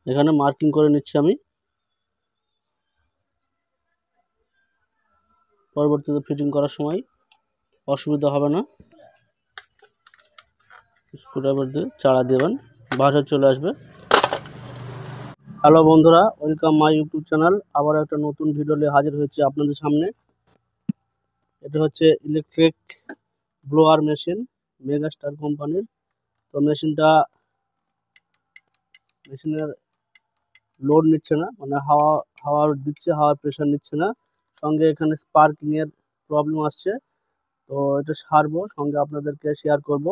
এখানে মার্কিং করে নিচ্ছি আমি, পরবর্তীতে ফিটিং করার সময় অসুবিধা হবে না। স্ক্রুড্রাইভার দিয়ে চাড়া দেবেন, বাইরে চলে আসবে। হ্যালো বন্ধুরা, ওয়েলকাম মাই ইউটিউব চ্যানেল। আবার একটা নতুন ভিডিও নিয়ে হাজির হয়েছে আপনাদের সামনে। এটা হচ্ছে ইলেকট্রিক ব্লোয়ার মেশিন, মেগাস্টার কোম্পানির। তো মেশিনের লোড নিচ্ছে না, মানে হাওয়া দিচ্ছে, হাওয়ার প্রেশার নিচ্ছে না। সঙ্গে এখানে স্পার্কিং এর প্রবলেম আসছে। তো এটা সারবো, সঙ্গে আপনাদেরকে শেয়ার করব।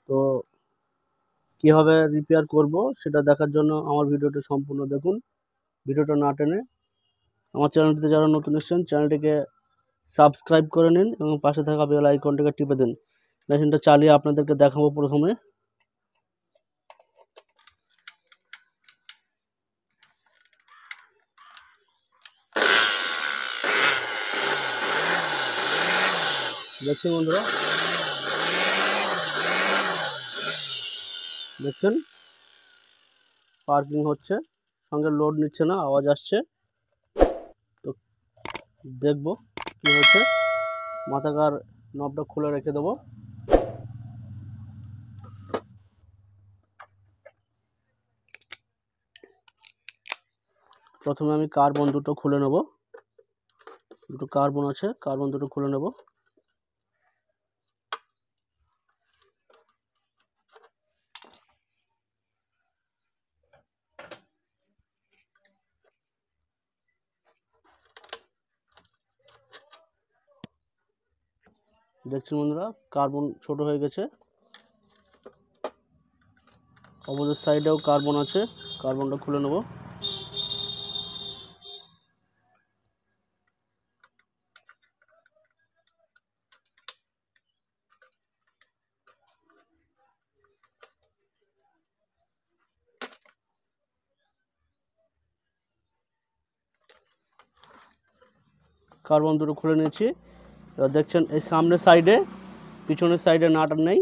তো কিভাবে রিপেয়ার করব সেটা দেখার জন্য আমার ভিডিওটা সম্পূর্ণ দেখুন, ভিডিওটা না টেনে। আমার চ্যানেলটিতে যারা নতুন এসেছেন চ্যানেলটিকে সাবস্ক্রাইব করে নিন এবং পাশে থাকা বেল আইকনটাকে টিপে দিন। মেশিনটা চালিয়ে আপনাদেরকে দেখাবো। প্রথমে দেখছেন বন্ধুরা, দেখছেন পার্কিং হচ্ছে, সঙ্গে লোড নিচ্ছে না, আওয়াজ আসছে। তো দেখবো কি হচ্ছে। মাথাকার নবটা খুলে রেখে দেবো। প্রথমে আমি কার্বন দুটো খুলে নেব, দুটো কার্বন আছে, কার্বন দুটো খুলে নেব। দেখছেন বন্ধুরা, কার্বন ছোট হয়ে গেছে। অপোজিট সাইডেও কার্বন আছে, কার্বনটা খুলে নেব। কার্বন দুটো খুলে নিয়েছি। এবার দেখছেন এই সামনের সাইডে, পিছনের সাইডে নাট নেই,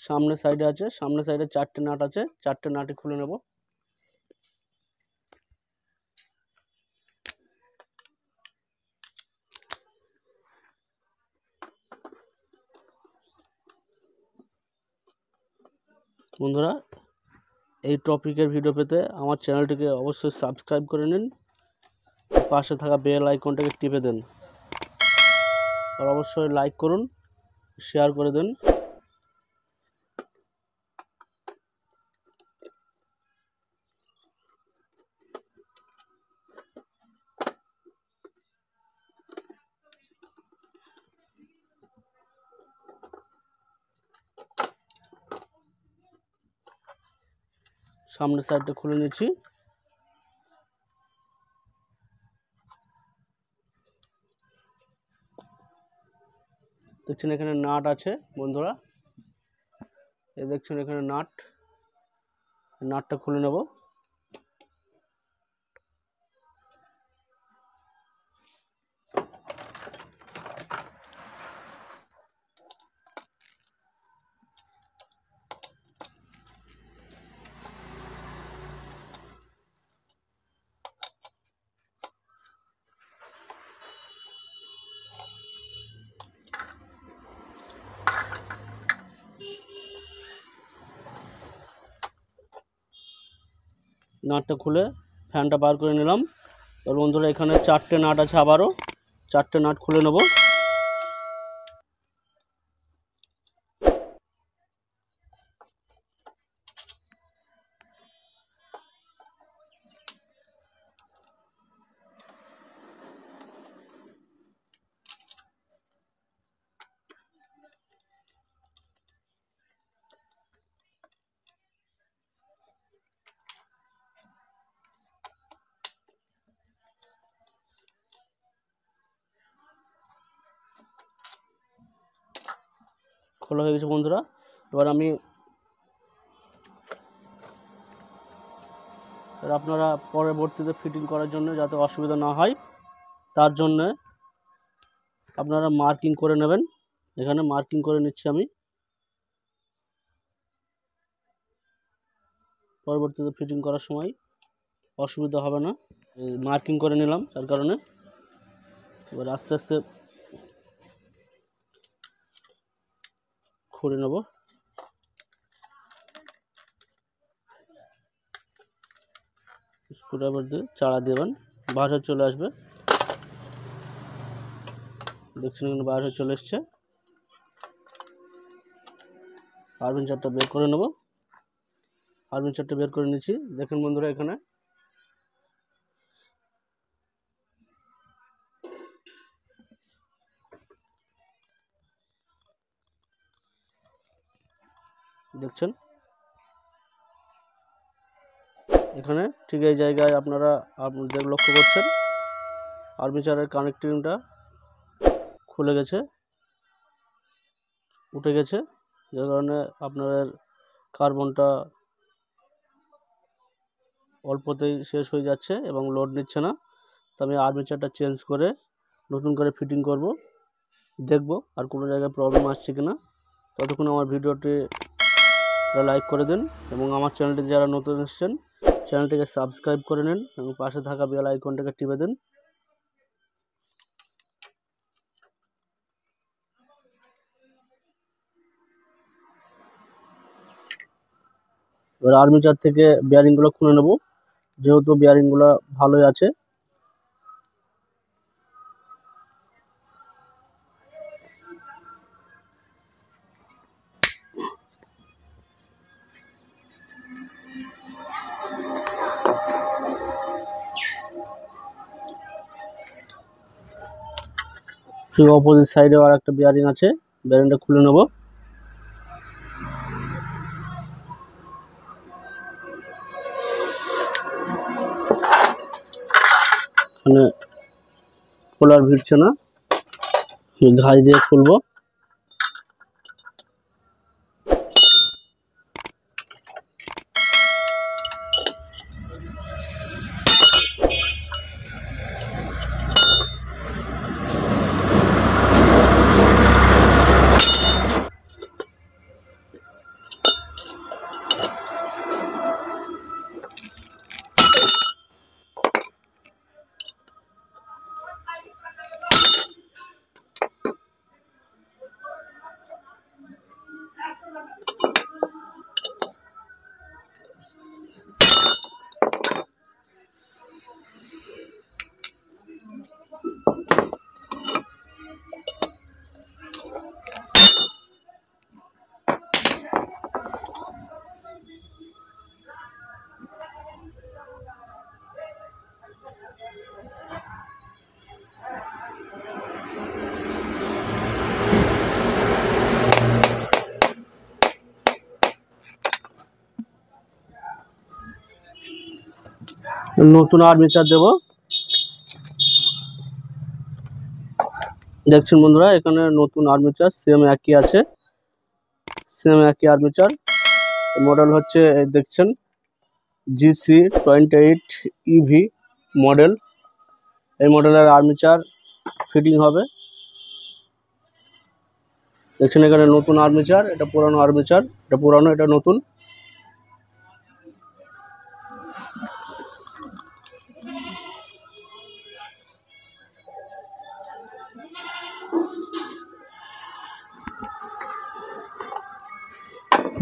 সামনের সাইডে আছে। সামনের সাইডে 4টে নাট আছে, 4টে নাটই খুলে নেব। বন্ধুরা, এই টপিকের ভিডিও পেতে আমার চ্যানেলটিকে অবশ্যই সাবস্ক্রাইব করে নিন, পাশে থাকা বেল আইকনটাকে টিপে দেন, আর অবশ্যই লাইক করুন, শেয়ার করে দেন। সামনের সাইডটা খুলে নিচ্ছি। দেখছেন এখানে নাট আছে বন্ধুরা, এই দেখছেন এখানে নাটটা খুলে নেব। নাটটা খুলে ফ্যানটা বার করে নিলাম। আর বন্ধুরা, এখানে 4টে নাট আছে, আবারও 4টে নাট খুলে নেব। খোলা হয়ে গেছে বন্ধুরা। এবার আপনারা পরবর্তীতে ফিটিং করার জন্য যাতে অসুবিধা না হয় তার জন্য আপনারা মার্কিং করে নেবেন। এখানে মার্কিং করে নিচ্ছি আমি। পরবর্তীতে ফিটিং করার সময় অসুবিধা হবে না। মার্কিং করে নিলাম, তার কারণে এবার আস্তে আস্তে খুঁড়ে নেব। স্ক্রুড্রাইভার দিয়ে চাড়া দেবেন, বার হয়ে চলে আসবে। দেখছেন এখানে বার হয়ে চলে এসছে। আর্মেচারটা বের করে নেব। আর্মেচারটা বের করে নিচ্ছি। দেখেন বন্ধুরা, এখানে দেখছেন, এখানে ঠিক এই জায়গায় আপনারা লক্ষ্য করছেন আর্মেচারের কানেক্টিংটা খুলে গেছে, উঠে গেছে, যার কারণে আপনাদের কার্বনটা অল্পতেই শেষ হয়ে যাচ্ছে এবং লোড নিচ্ছে না। তো আমি আর্মেচারটা চেঞ্জ করে নতুন করে ফিটিং করব, দেখব আর কোনো জায়গায় প্রবলেম আসছে কিনা। ততক্ষণ আমার ভিডিওটি লাইক করে দিন এবং আমার চ্যানেলটি যারা নতুন এসেছেন চ্যানেলটিকে সাবস্ক্রাইব করে নিন এবং পাশে থাকা বেল আইকনটাকে টিপে দিন। এবার আর্মেচার থেকে বেয়ারিংগুলো খুলে নেব, যেহেতু বেয়ারিংগুলো ভালোই আছে। ঠিক অপোজিট সাইডে আর একটা বেয়ারিং আছে, বেয়ারিংটা খুলে নেব। এখানে খোলার ভিড়ছে না, ঘাই দিয়ে খুলবো। নতুন আর্মেচার দেব। দেখছেন বন্ধুরা, এখানে নতুন আর্মেচার সেম একই আছে, সেম একই আর্মেচার। মডেল হচ্ছে দেখছেন GC28 EV মডেল। এই মডেলের আর্মেচার ফিটিং হবে। দেখছেন এখানে নতুন আর্মেচার, এটা পুরানো আর্মেচার, এটা পুরানো, এটা নতুন।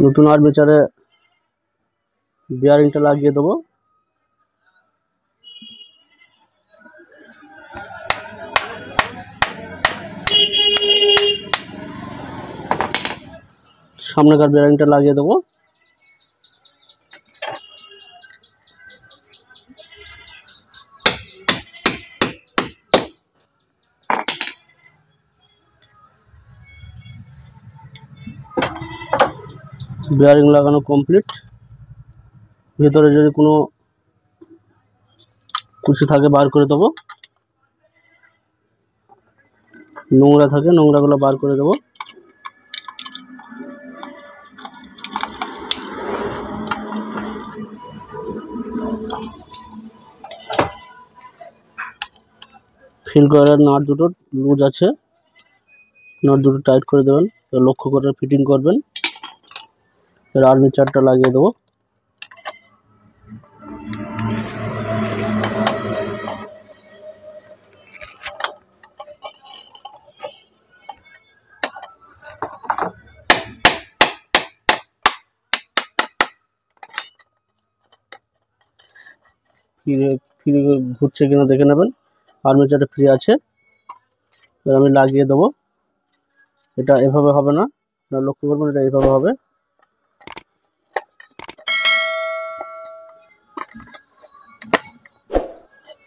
নতুন আর্মেচারে বিয়ারিংটা লাগিয়ে দেবো। সামনেকার বিয়ারিংটা লাগিয়ে দেবো। বিয়ারিং লাগানো কমপ্লিট। ভিতরে যদি কোনো কুচি থাকে বার করে দেবো, নোংরা থাকে নোংরাগুলো বার করে দেবো। ফিল করার নাট দুটো লুজ আছে, নাট দুটো টাইট করে দেবেন, লক্ষ্য করে ফিটিং করবেন। এর আর্মেচারটা লাগিয়ে দেবো। ফ্রি ঘুরছে কিনা দেখে নেবেন। আর্মেচারটা ফ্রি আছে। এবার আমি লাগিয়ে দেবো। এটা এভাবে হবে না, আপনারা লক্ষ্য করবেন, এটা এইভাবে হবে।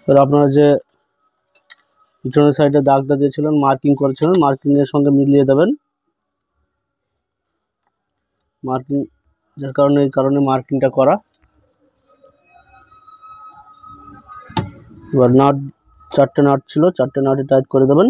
এবার আপনারা যে পিছনের সাইডে দাগটা দিয়েছিলেন, মার্কিং করেছিলেন, মার্কিং এর সঙ্গে মিলিয়ে দেবেন। মার্কিং যার কারণে এই কারণে মার্কিংটা করা। এবার নাট, 4টে নাট ছিল, 4টে নাটে টাইট করে দেবেন।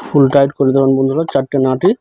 ফুল টাইট করে দেবেন বন্ধুরা 4টে নাটই।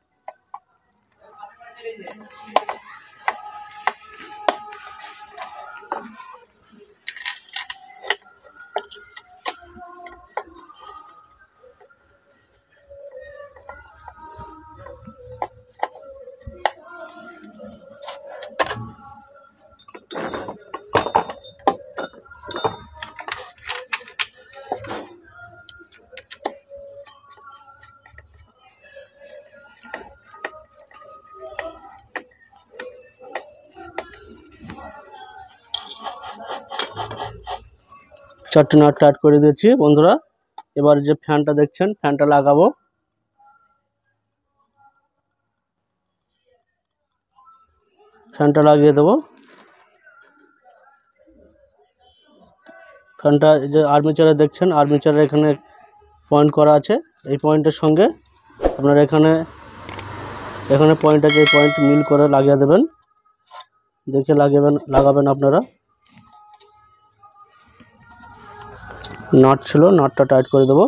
চারটে নাট টাইট করে দিয়েছি বন্ধুরা। এবার যে ফ্যানটা দেখছেন, ফ্যানটা লাগাবো। ফ্যানটা লাগিয়ে দেবো। ফ্যানটা যে আর্মেচারে দেখছেন, আর্মেচারে এখানে পয়েন্ট করা আছে। এই পয়েন্টের সঙ্গে আপনারা এখানে পয়েন্ট আছে, এই পয়েন্ট মিল করে লাগিয়ে দেবেন। দেখে লাগাবেন আপনারা। নাট ছিল, নাটটা টাইট করে দেবো।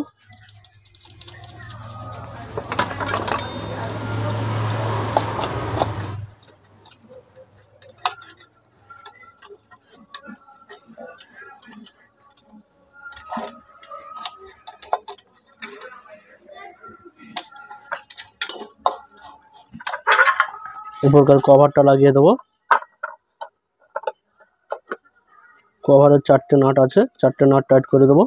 উপরকার কভারটা লাগিয়ে দেবো। কভারের 4টে নাট আছে, 4টে নাট টাইট করে দেবো।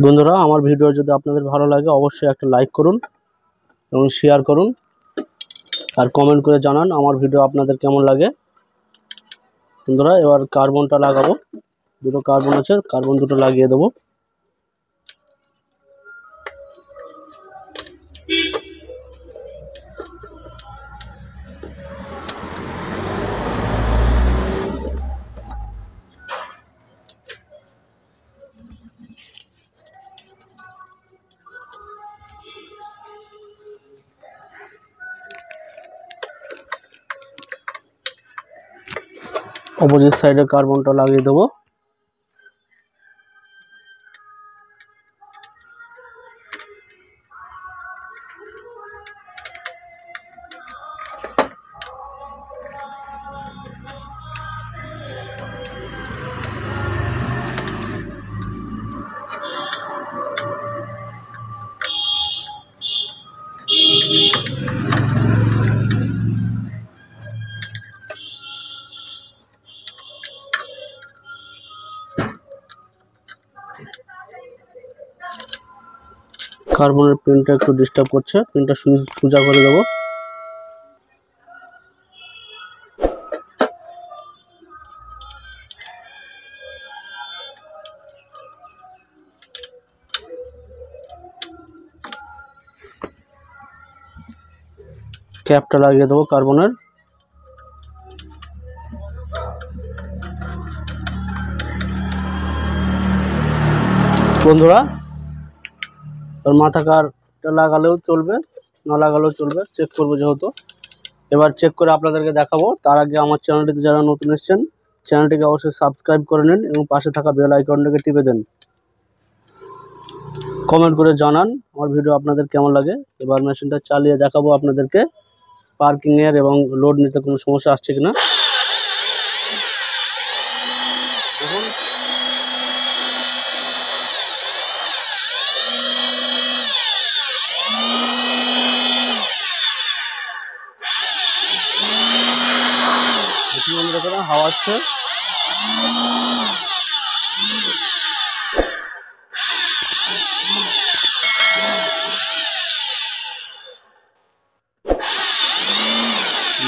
বন্ধুরা, আমার ভিডিও যদি আপনাদের ভালো লাগে অবশ্যই একটা লাইক করুন এবং শেয়ার করুন, আর কমেন্ট করে জানান আমার ভিডিও আপনাদের কেমন লাগে। বন্ধুরা, এবার কার্বনটা লাগাবো। দুটো কার্বন আছে, কার্বন দুটো লাগিয়ে দেবো। অপোজিট সাইডে কার্বনটা লাগিয়ে দেবো। কার্বনের পিনটা একটু ডিস্টার্ব করছে, পিনটা সোজা করে দেবো। ক্যাপটা লাগিয়ে দেবো কার্বনের। বন্ধুরা, আর মাথাকারটা লাগালেও চলবে, না লাগালেও চলবে, চেক করবো যেহেতু। এবার চেক করে আপনাদেরকে দেখাবো। তার আগে আমার চ্যানেলটিতে যারা নতুন এসেছেন, চ্যানেলটিকে অবশ্যই সাবস্ক্রাইব করে নিন এবং পাশে থাকা বেল আইকনটাকে টিপে দেন। কমেন্ট করে জানান আমার ভিডিও আপনাদের কেমন লাগে। এবার মেশিনটা চালিয়ে দেখাবো আপনাদেরকে স্পার্কিংয়ের এবং লোড নিতে কোনো সমস্যা আসছে কিনা। দেখুন হাওয়া আসছে।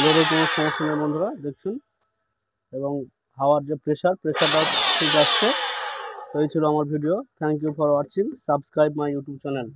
লোডের কোনো সমস্যা নেই বন্ধুরা, দেখছেন, এবং হাওয়ার যে প্রেশারটা ঠিক আসছে। তো এই ছিল আমার video. Thank you for watching. Subscribe my YouTube channel.